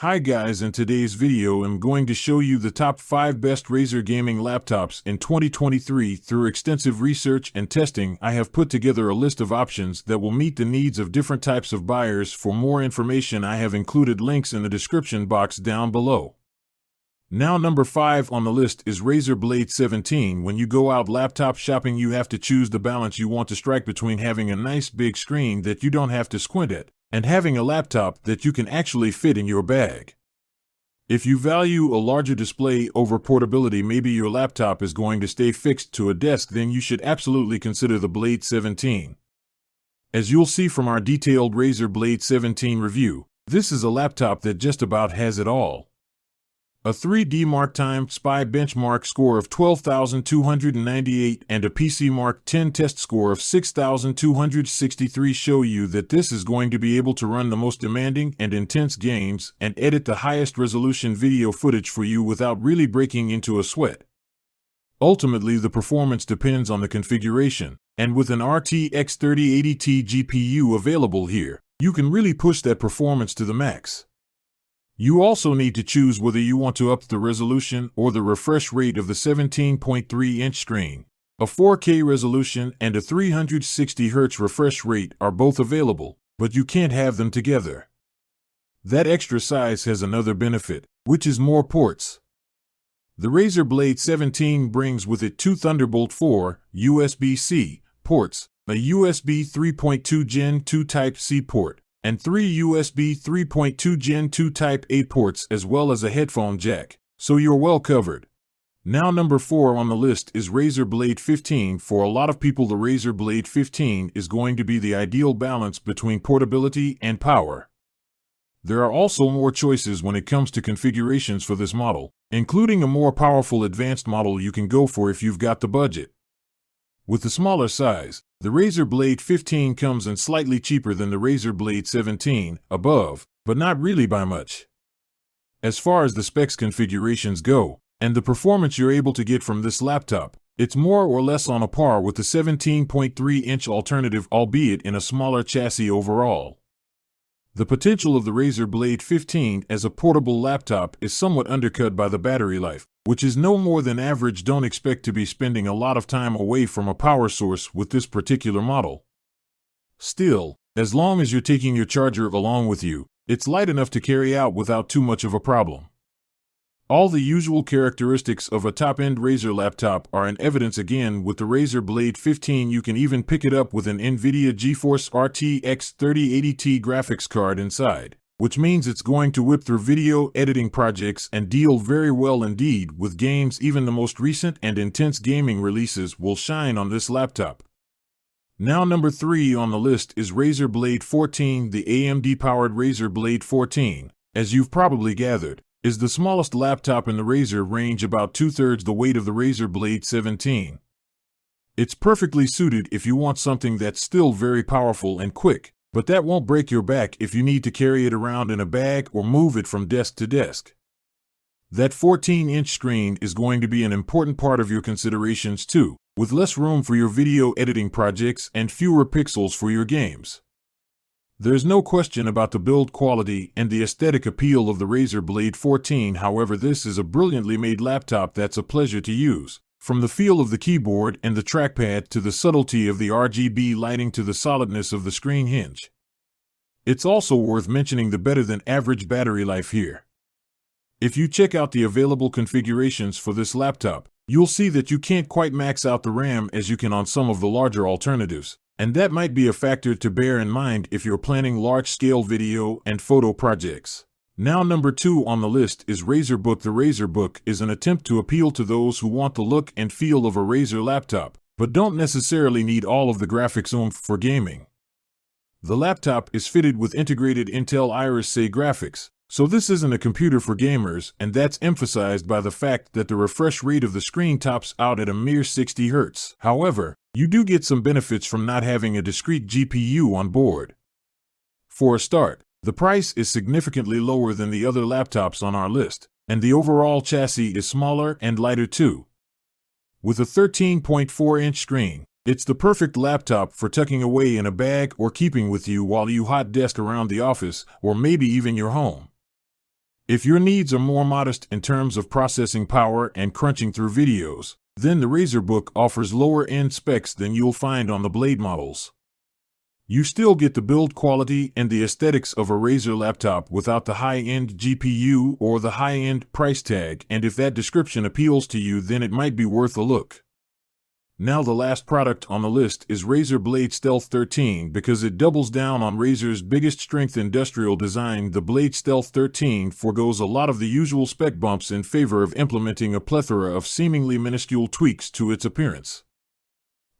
Hi guys, in today's video I'm going to show you the top 5 best Razer gaming laptops in 2023. Through extensive research and testing, I have put together a list of options that will meet the needs of different types of buyers. For more information, I have included links in the description box down below. Now, number 5 on the list is Razer Blade 17. When you go out laptop shopping, you have to choose the balance you want to strike between having a nice big screen that you don't have to squint at and having a laptop that you can actually fit in your bag. If you value a larger display over portability, maybe your laptop is going to stay fixed to a desk, then you should absolutely consider the Blade 17. As you'll see from our detailed Razer Blade 17 review, this is a laptop that just about has it all. A 3D Mark Time SPI benchmark score of 12,298 and a PC Mark 10 test score of 6,263 show you that this is going to be able to run the most demanding and intense games and edit the highest resolution video footage for you without really breaking into a sweat. Ultimately, the performance depends on the configuration, and with an RTX 3080 Ti GPU available here, you can really push that performance to the max. You also need to choose whether you want to up the resolution or the refresh rate of the 17.3-inch screen. A 4K resolution and a 360Hz refresh rate are both available, but you can't have them together. That extra size has another benefit, which is more ports. The Razer Blade 17 brings with it 2 Thunderbolt 4 USB-C ports, a USB 3.2 Gen 2 Type-C port, and 3 USB 3.2 Gen 2 Type A ports, as well as a headphone jack, so you're well covered. Now, number 4 on the list is Razer Blade 15. For a lot of people, the Razer Blade 15 is going to be the ideal balance between portability and power. There are also more choices when it comes to configurations for this model, including a more powerful advanced model you can go for if you've got the budget. With the smaller size, the Razer Blade 15 comes in slightly cheaper than the Razer Blade 17, above, but not really by much. As far as the specs configurations go, and the performance you're able to get from this laptop, it's more or less on a par with the 17.3-inch alternative, albeit in a smaller chassis overall. The potential of the Razer Blade 15 as a portable laptop is somewhat undercut by the battery life, which is no more than average. Don't expect to be spending a lot of time away from a power source with this particular model. Still, as long as you're taking your charger along with you, it's light enough to carry out without too much of a problem. All the usual characteristics of a top-end Razer laptop are in evidence again with the Razer Blade 15. You can even pick it up with an NVIDIA GeForce RTX 3080 Ti graphics card inside, which means it's going to whip through video editing projects and deal very well indeed with games. Even the most recent and intense gaming releases will shine on this laptop. Now, number 3 on the list is Razer Blade 14. The AMD-powered Razer Blade 14, as you've probably gathered, is the smallest laptop in the Razer range, about 2/3 the weight of the Razer Blade 17. It's perfectly suited if you want something that's still very powerful and quick, but that won't break your back if you need to carry it around in a bag or move it from desk to desk. That 14-inch screen is going to be an important part of your considerations too, with less room for your video editing projects and fewer pixels for your games. There's no question about the build quality and the aesthetic appeal of the Razer Blade 14. However, this is a brilliantly made laptop that's a pleasure to use. From the feel of the keyboard and the trackpad to the subtlety of the RGB lighting to the solidness of the screen hinge. It's also worth mentioning the better than average battery life here. If you check out the available configurations for this laptop, you'll see that you can't quite max out the RAM as you can on some of the larger alternatives. And that might be a factor to bear in mind if you're planning large-scale video and photo projects. Now, number 2 on the list is Razer Book. The Razer Book is an attempt to appeal to those who want the look and feel of a Razer laptop, but don't necessarily need all of the graphics oomph for gaming. The laptop is fitted with integrated Intel Iris Xe graphics, so this isn't a computer for gamers, and that's emphasized by the fact that the refresh rate of the screen tops out at a mere 60 Hz. However, you do get some benefits from not having a discrete GPU on board. For a start, the price is significantly lower than the other laptops on our list, and the overall chassis is smaller and lighter too. With a 13.4-inch screen, it's the perfect laptop for tucking away in a bag or keeping with you while you hot desk around the office or maybe even your home. If your needs are more modest in terms of processing power and crunching through videos, then the Razer Book offers lower-end specs than you'll find on the Blade models. You still get the build quality and the aesthetics of a Razer laptop without the high-end GPU or the high-end price tag, and if that description appeals to you, then it might be worth a look. Now the last product on the list is Razer Blade Stealth 13 because it doubles down on Razer's biggest strength, industrial design. The Blade Stealth 13 forgoes a lot of the usual spec bumps in favor of implementing a plethora of seemingly minuscule tweaks to its appearance.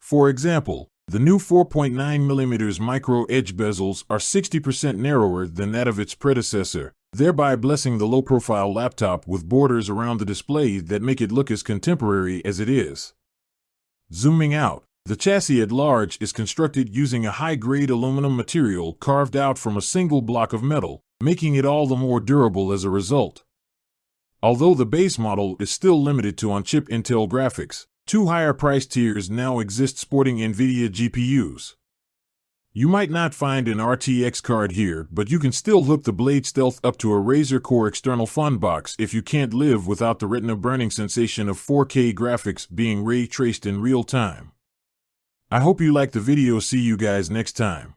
For example, the new 4.9mm micro edge bezels are 60% narrower than that of its predecessor, thereby blessing the low-profile laptop with borders around the display that make it look as contemporary as it is. Zooming out, the chassis at large is constructed using a high-grade aluminum material carved out from a single block of metal, making it all the more durable as a result. Although the base model is still limited to on-chip Intel graphics, 2 higher price tiers now exist sporting NVIDIA GPUs. You might not find an RTX card here, but you can still hook the Blade Stealth up to a Razer Core external fun box if you can't live without the retina burning sensation of 4K graphics being ray traced in real time. I hope you liked the video. See you guys next time.